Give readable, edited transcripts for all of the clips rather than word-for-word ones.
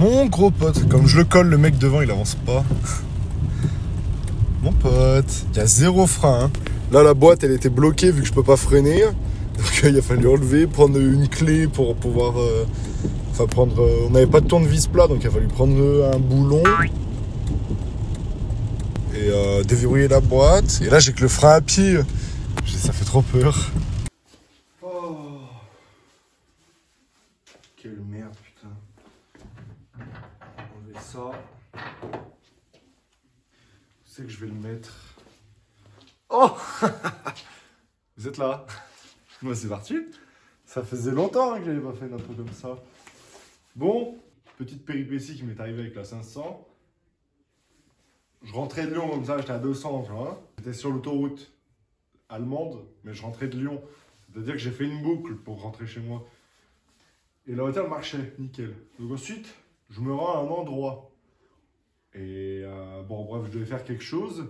Mon gros pote, comme je le colle, le mec devant il avance pas. Mon pote, il y a zéro frein. Hein. Là la boîte elle était bloquée vu que je peux pas freiner. Donc il a fallu enlever, prendre une clé pour pouvoir... prendre... on n'avait pas de tournevis plat donc il a fallu prendre un boulon. Et déverrouiller la boîte. Et là j'ai que le frein à pied. Ça fait trop peur. Oh. Quelle merde putain. Enlever ça. C'est que je vais le mettre. Oh. Vous êtes là? Moi c'est parti. Ça faisait longtemps que j'avais pas fait un truc comme ça. Bon, petite péripétie qui m'est arrivée avec la 500. Je rentrais de Lyon comme ça, j'étais à 200, tu vois. J'étais sur l'autoroute allemande, mais je rentrais de Lyon. C'est-à-dire que j'ai fait une boucle pour rentrer chez moi. Et la voiture marchait, nickel. Donc ensuite, je me rends à un endroit. Et bon, bref, je devais faire quelque chose.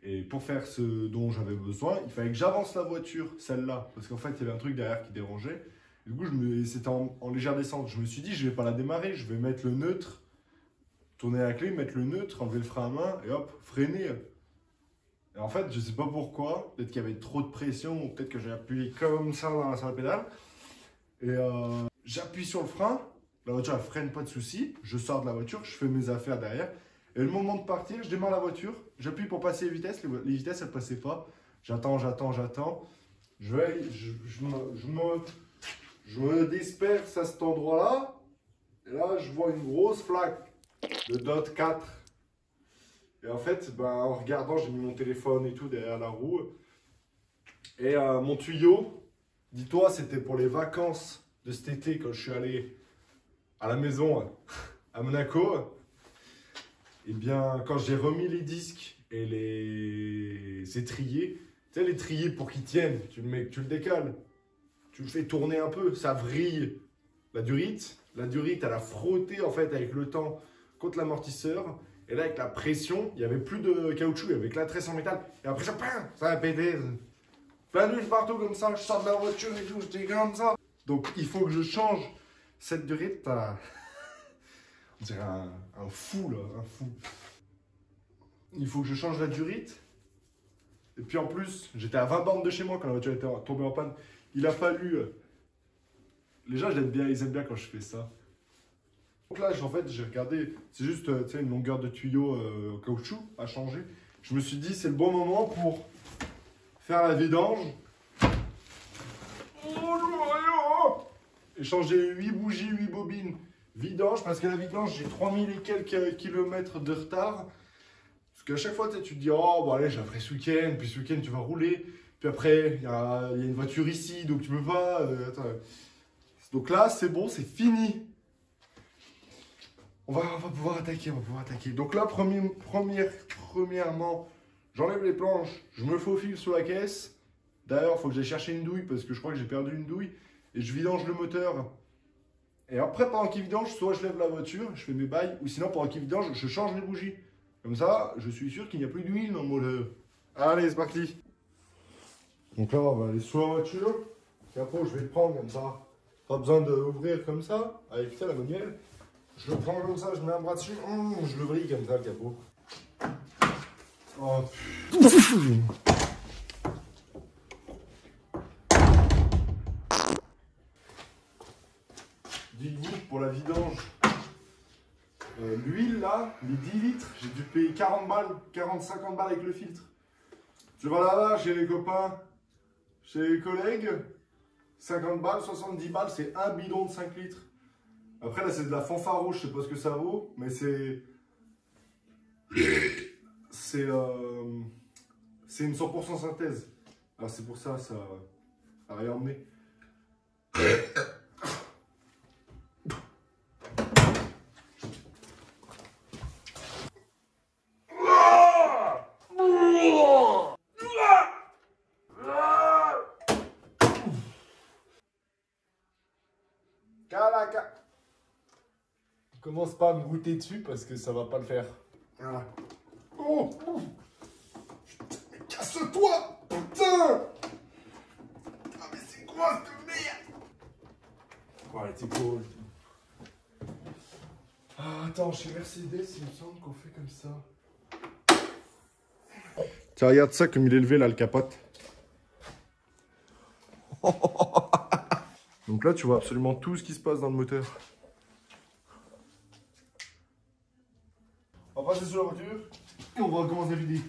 Et pour faire ce dont j'avais besoin, il fallait que j'avance la voiture, celle-là. Parce qu'en fait, il y avait un truc derrière qui dérangeait. Et du coup, c'était en légère descente. Je me suis dit, je vais pas la démarrer, je vais mettre le neutre, tourner la clé, mettre le neutre, enlever le frein à main et hop, freiner. Et en fait, je sais pas pourquoi, peut-être qu'il y avait trop de pression, ou peut-être que j'ai appuyé comme ça sur la pédale. Et j'appuie sur le frein, la voiture elle freine, pas de souci. Je sors de la voiture, je fais mes affaires derrière. Et le moment de partir, je démarre la voiture, j'appuie pour passer les vitesses elles ne passaient pas. J'attends. Je me disperse à cet endroit-là. Et là, je vois une grosse flaque de DOT 4. Et en fait, en regardant, j'ai mis mon téléphone et tout derrière la roue. Et mon tuyau, dis-toi, c'était pour les vacances de cet été quand je suis allé à la maison à Monaco. Et bien, quand j'ai remis les disques et les étriers, tu sais, l'étrier pour qu'il tienne, tu le décales, tu le fais tourner un peu, ça vrille la durite. La durite, elle a frotté en fait avec le temps contre l'amortisseur. Et là, avec la pression, il n'y avait plus de caoutchouc, il y avait que la tresse en métal. Et après, ça a pété. Plein d'huile partout comme ça, je sors de la voiture et tout, j'étais comme ça. Donc, il faut que je change cette durite. On dirait un fou, là, un fou. Il faut que je change la durite. Et puis en plus, j'étais à 20 bornes de chez moi quand la voiture était tombée en panne. Il a fallu... Les gens, ils aiment bien quand je fais ça. Donc là, en fait, j'ai regardé, c'est juste une longueur de tuyau caoutchouc à changer. Je me suis dit, c'est le bon moment pour faire la vidange. Et changer 8 bougies, 8 bobines. Vidange, parce que la vidange, j'ai 3000 et quelques kilomètres de retard. Parce qu'à chaque fois, tu te dis, oh, bon, allez, je la ferai ce week-end, puis ce week-end, tu vas rouler. Puis après, il y a une voiture ici, donc tu peux pas. Donc là, c'est bon, c'est fini. On va pouvoir attaquer, Donc là, premièrement, j'enlève les planches, je me faufile sous la caisse. D'ailleurs, il faut que j'aille chercher une douille, parce que je crois que j'ai perdu une douille. Et je vidange le moteur. Et après, pendant qu'il vidange, soit je lève la voiture, je fais mes bails, ou sinon, pendant qu'il vidange, je change les bougies. Comme ça, je suis sûr qu'il n'y a plus d'huile dans le moteur. Allez, c'est parti. Donc là, on va aller sous la voiture. Le capot, je vais le prendre comme ça. Pas besoin d'ouvrir comme ça, avec la manuelle. Je le prends comme ça, je mets un bras dessus, je le vrille comme ça, le capot. Oh, dites-vous, pour la vidange, l'huile là, les 10 litres, j'ai dû payer 40 balles, 40-50 balles avec le filtre. Tu vas là-bas, chez les copains, chez les collègues, 50 balles, 70 balles, c'est un bidon de 5 litres. Après là, c'est de la fanfaro, je sais pas ce que ça vaut, mais c'est une 100% synthèse. Alors c'est pour ça, ça a rien emmené. Commence pas à me goûter dessus parce que ça va pas le faire. Voilà. Oh, putain, mais casse-toi, putain. Ah mais c'est quoi cette merde? Ouais, c'est cool. Ah, attends, chez Mercedes, il me semble qu'on fait comme ça. Tiens, regarde ça comme il est levé là, le capote. Donc là, tu vois absolument tout ce qui se passe dans le moteur. On va passer sur la voiture et on va commencer à vider.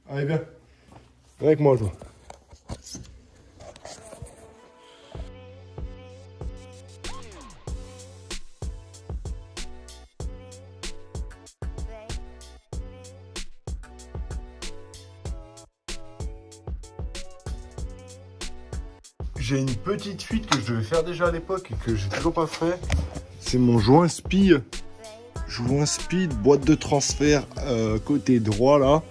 Allez, viens. Viens avec moi, toi. J'ai une petite fuite que je devais faire déjà à l'époque et que j'ai toujours pas fait. C'est mon joint SPI. Joint SPI, boîte de transfert côté droit là.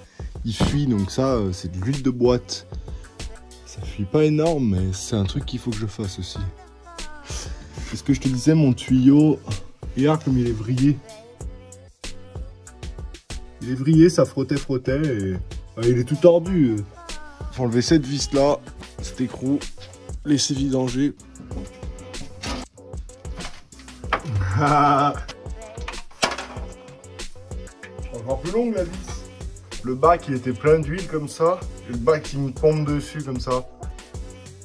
Il fuit, donc ça c'est de l'huile de boîte. Ça fuit pas énorme, mais c'est un truc qu'il faut que je fasse aussi. C'est ce que je te disais, mon tuyau. Regarde comme il est vrillé. Il est vrillé, ça frottait et il est tout tordu. Faut enlever cette vis là, cet écrou. Laissez vidanger. Encore plus longue la vis. Le bac il était plein d'huile comme ça. Et le bac il me pompe dessus comme ça.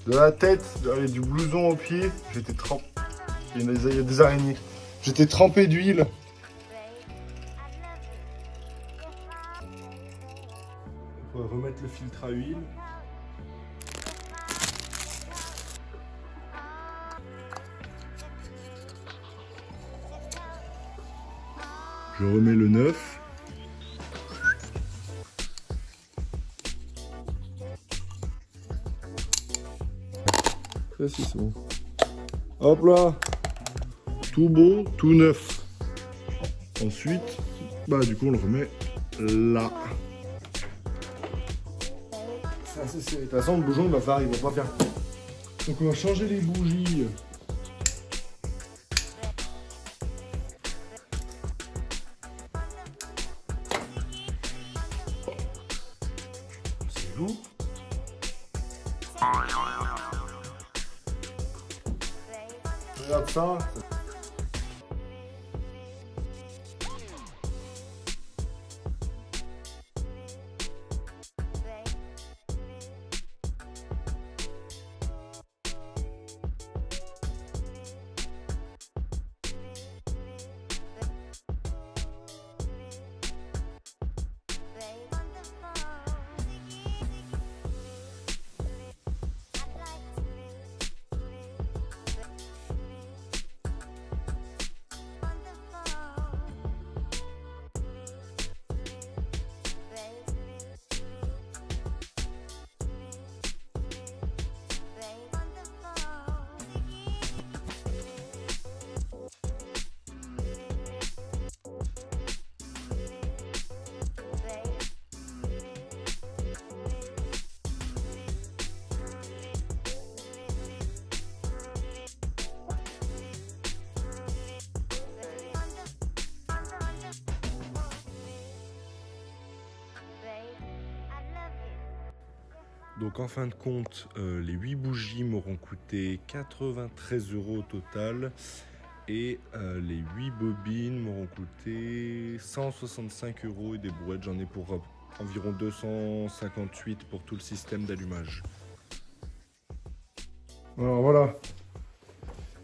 De la tête, allez, du blouson au pied, j'étais trempé. Il y a des araignées. J'étais trempé d'huile. On va remettre le filtre à huile. Je remets le neuf. Ça, c'est bon. Hop là. Tout beau, tout neuf. Ensuite, bah du coup on le remet là. Ça c'est serré. De toute façon le bougeon il va pas faire. Donc on va changer les bougies. C'est lourd. Regarde ça. Donc en fin de compte, les 8 bougies m'auront coûté 93 € au total. Et les 8 bobines m'auront coûté 165 € et des brouettes. J'en ai pour environ 258 pour tout le système d'allumage. Alors voilà.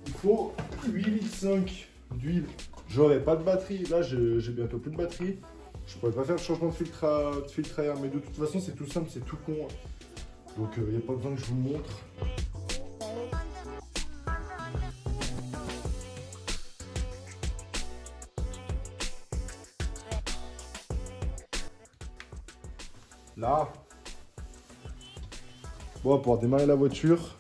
Il faut 8,5 litres d'huile. J'aurai pas de batterie. Là, j'ai bientôt plus de batterie. Je pourrais pas faire le changement de filtre à air. Mais de toute façon, c'est tout simple, c'est tout con. Donc il n'y a pas besoin que je vous le montre. Là. Bon, on va pouvoir démarrer la voiture.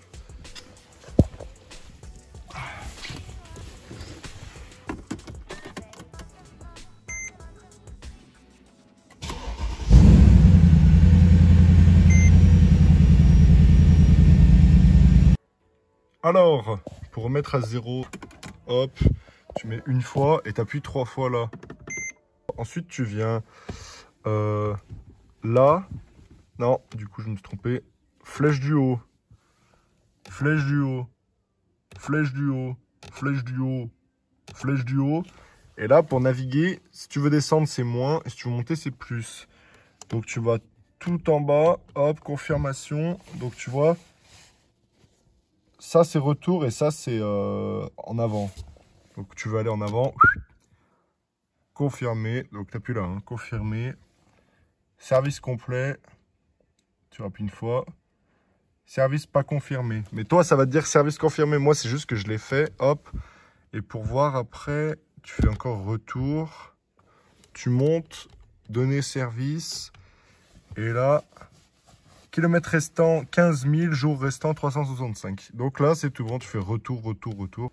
Alors, pour remettre à 0, hop, tu mets une fois et tu appuies 3 fois là. Ensuite, tu viens là. Non, du coup, je me suis trompé. Flèche du haut. Flèche du haut. Flèche du haut. Flèche du haut. flèche du haut. Et là, pour naviguer, si tu veux descendre, c'est moins. Et si tu veux monter, c'est plus. Donc, tu vas tout en bas. Hop, confirmation. Donc, tu vois, ça, c'est retour et ça, c'est en avant. Donc, tu vas aller en avant. Confirmer. Donc, tu appuies là. Hein. Confirmer. Service complet. Tu appuies une fois. Service pas confirmé. Mais toi, ça va te dire service confirmé. Moi, c'est juste que je l'ai fait. Hop. Et pour voir après, tu fais encore retour. Tu montes. Donner service. Et là, kilomètres restant 15 000, jours restants 365. Donc là, c'est tout bon. Tu fais retour, retour, retour.